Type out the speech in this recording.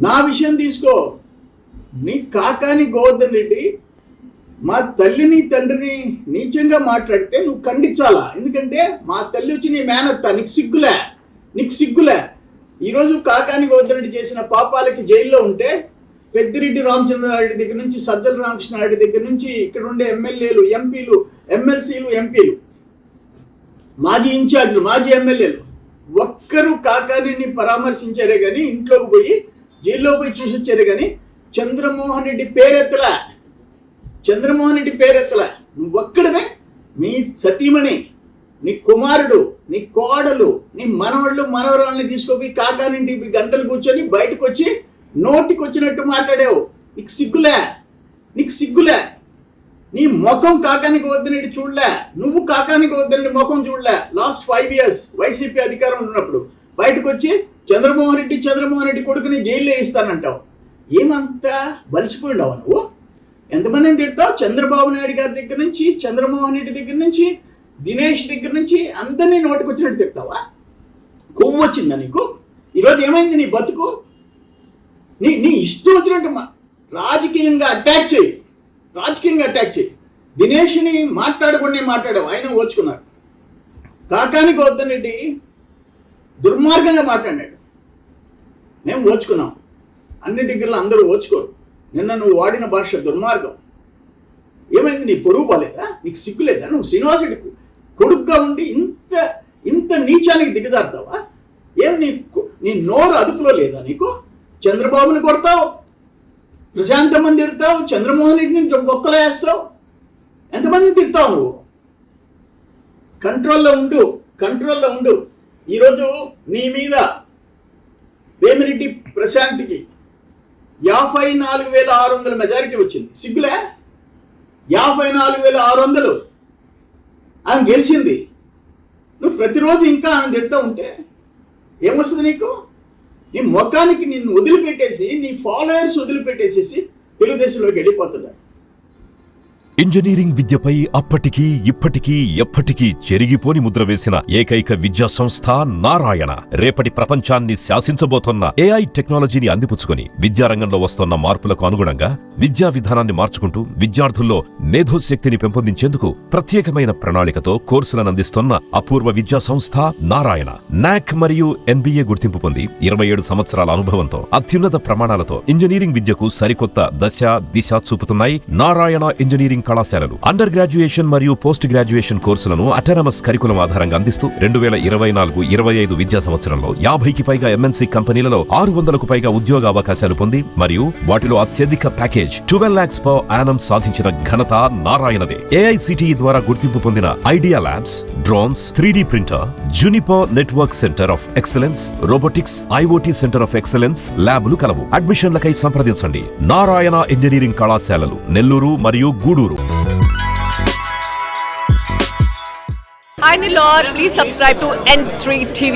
నా విషయం తీసుకో. నీ కాకాని గోవర్ధన్ రెడ్డి మా తల్లిని తండ్రిని నీచంగా మాట్లాడితే నువ్వు ఖండించాలా. ఎందుకంటే మా తల్లి వచ్చి నీ మేనత్త. నీకు సిగ్గులే. ఈరోజు కాకాని గోవర్ధన్ రెడ్డి చేసిన పాపాలకి జైల్లో ఉంటే పెద్దిరెడ్డి రామచంద్రారెడ్డి దగ్గర నుంచి సజ్జల రామకృష్ణారెడ్డి దగ్గర నుంచి ఇక్కడ ఉండే ఎమ్మెల్యేలు, ఎంపీలు, ఎమ్మెల్సీలు, ఎంపీలు, మాజీ ఇన్ఛార్జీలు, మాజీ ఎమ్మెల్యేలు ఒక్కరు కాకానిని పరామర్శించారే కానీ, ఇంట్లోకి పోయి జైల్లో పోయి చూసి వచ్చారే కానీ చంద్రమోహన్ రెడ్డి పేరెత్తలా. నువ్వు ఒక్కడమే. నీ సతీమణి, నీ కుమారుడు, నీ కోడలు, నీ మనవళ్ళు మనవరాళ్ళని తీసుకుపోయి కాకానింటి గంటలు కూర్చొని బయటకు వచ్చి నోటికి వచ్చినట్టు మాట్లాడావు. నీకు సిగ్గులే. నీ ముఖం కాకాని గోవర్ధన్ రెడ్డి చూడలే. నువ్వు కాకాని గోవర్ధన్ రెడ్డి ముఖం చూడలే. లాస్ట్ 5 years వైసీపీ అధికారం ఉన్నప్పుడు బయటకు వచ్చి చంద్రమోహన్ రెడ్డి కొడుకుని జైల్లో వేయిస్తానంటావు. ఏమంతా బలిసిపోయినావు నువ్వు? ఎంతమందిని తిడతావు? చంద్రబాబు నాయుడు గారి దగ్గర నుంచి, చంద్రమోహన్ రెడ్డి దగ్గర నుంచి, దినేష్ దగ్గర నుంచి అందరినీ నోటికి వచ్చినట్టు తిడతావా? కొవ్వు వచ్చిందా నీకు? ఈరోజు ఏమైంది నీ బతుకు? నీ ఇష్టం వచ్చినట్టు రాజకీయంగా అటాక్ చేయి. దినేష్ని మాట్లాడావు, ఆయన ఓచుకున్నారు. కాకాని గోవర్ధన్ రెడ్డి దుర్మార్గంగా మాట్లాడాడు, మేము ఓచుకున్నాం. అన్ని దగ్గరలో అందరూ ఓచుకోరు. నిన్న నువ్వు వాడిన భాష దుర్మార్గం. ఏమైంది? నీ పొరుగు పోలేదా? నీకు సిగ్గులేదా? నువ్వు శ్రీనివాసుడికి కొడుకుగా ఉండి ఇంత నీచానికి దిగజారుతావా? ఏం నీ నోరు అదుపులో లేదా నీకు? చంద్రబాబుని కొడతావు, ప్రశాంతమ్మని తిడతావు, చంద్రమోహన్ రెడ్డిని బొక్కలు వేస్తావు. ఎంతమందిని తిడతావు నువ్వు? కంట్రోల్లో ఉండు. ఈరోజు నీ మీద వేమిరెడ్డి ప్రశాంత్కి 54,600 మెజారిటీ వచ్చింది. సిగ్గులే? 54,600 ఆమె గెలిచింది. నువ్వు ప్రతిరోజు ఇంకా ఆమె తిడతా ఉంటే ఏమొస్తుంది నీకు? నీ ముఖానికి నిన్ను వదిలిపెట్టేసి, నీ ఫాలోయర్స్ వదిలిపెట్టేసేసి తెలుగుదేశంలోకి వెళ్ళిపోతున్నారు. ఇంజనీరింగ్ విద్యపై అప్పటికీ ఇప్పటికీ ఎప్పటికీ చెరిగిపోని ముద్ర వేసిన ఏకైక విద్యా సంస్థ నారాయణ. రేపటి ప్రపంచాన్ని శాసించబోతోన్న ఏఐ టెక్నాలజీని అందిపుచ్చుకుని విద్యారంగంలో వస్తున్న మార్పులకు అనుగుణంగా విద్యా విధానాన్ని మార్చుకుంటూ విద్యార్థుల్లో మేధోశక్తిని పెంపొందించేందుకు ప్రత్యేకమైన ప్రణాళికతో కోర్సులను అందిస్తున్న అపూర్వ విద్యా సంస్థ నారాయణ. నాక్ మరియు NBA గుర్తింపు పొంది 27 సంవత్సరాల అనుభవంతో అత్యున్నత ప్రమాణాలతో ఇంజనీరింగ్ విద్యకు సరికొత్త దిశ చూపుతున్నాయి నారాయణ ఇంజనీరింగ్ కళాశాలలు. అండర్ గ్రాడ్యుయేషన్ మరియు పోస్ట్ గ్రాడ్యుయేషన్ కోర్సులను అటానమస్ కరికులం ఆధారంగా అందిస్తూ 2024-25 విద్యా సంవత్సరంలో 50కి పైగా MNC కంపెనీలలో 600కు పైగా ఉద్యోగ అవకాశాలు పొంది మరియు వాటిలో అత్యధిక ప్యాకేజ్ 12 lakhs per annum సాధించిన ఘనత నారాయణదే. AICTE ద్వారా గుర్తింపు పొందిన idea labs, drones, 3D printer, Juniper network centre of excellence, robotics, IoT centre of excellence ల్యాబ్లు కలవు. అడ్మిషన్లకై సంప్రదించండి. నారాయణ ఇంజనీరింగ్ కళాశాలలు, నెల్లూరు మరియు Gudur. Hi Nilor, please subscribe to N3 TV.